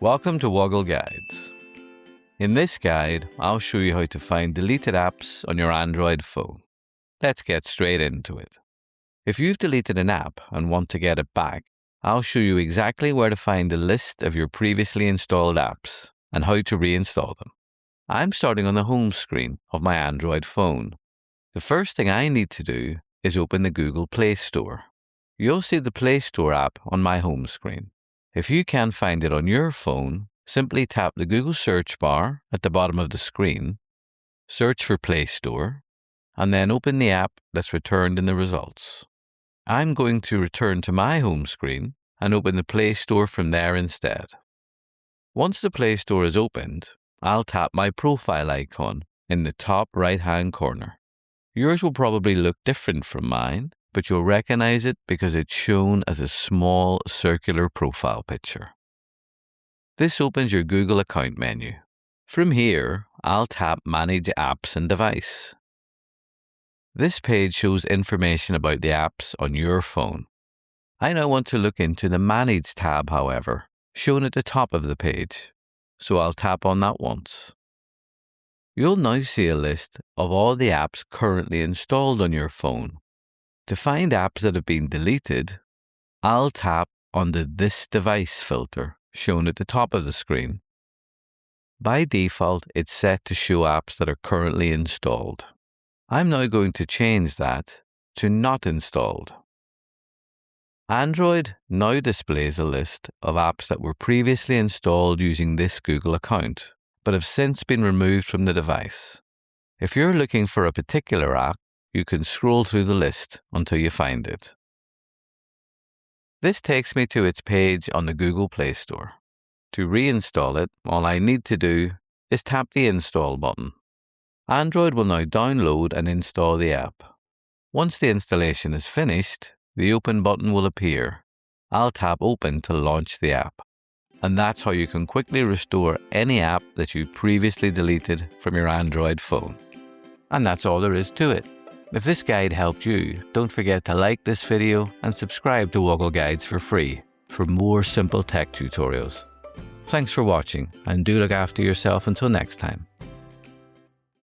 Welcome to Woggle Guides. In this guide, I'll show you how to find deleted apps on your Android phone. Let's get straight into it. If you've deleted an app and want to get it back, I'll show you exactly where to find a list of your previously installed apps and how to reinstall them. I'm starting on the home screen of my Android phone. The first thing I need to do is open the Google Play Store. You'll see the Play Store app on my home screen. If you can't find it on your phone, simply tap the Google search bar at the bottom of the screen, search for Play Store, and then open the app that's returned in the results. I'm going to return to my home screen and open the Play Store from there instead. Once the Play Store is opened, I'll tap my profile icon in the top right-hand corner. Yours will probably look different from mine, but you'll recognize it because it's shown as a small circular profile picture. This opens your Google account menu. From here, I'll tap Manage Apps and Device. This page shows information about the apps on your phone. I now want to look into the Manage tab, however, shown at the top of the page, so I'll tap on that once. You'll now see a list of all the apps currently installed on your phone. To find apps that have been deleted, I'll tap on the This Device filter shown at the top of the screen. By default, it's set to show apps that are currently installed. I'm now going to change that to Not Installed. Android now displays a list of apps that were previously installed using this Google account, but have since been removed from the device. If you're looking for a particular app, you can scroll through the list until you find it. This takes me to its page on the Google Play Store. To reinstall it, all I need to do is tap the Install button. Android will now download and install the app. Once the installation is finished, the Open button will appear. I'll tap Open to launch the app. And that's how you can quickly restore any app that you previously deleted from your Android phone. And that's all there is to it. If this guide helped you, don't forget to like this video and subscribe to Woggle Guides for free for more simple tech tutorials. Thanks for watching, and do look after yourself until next time.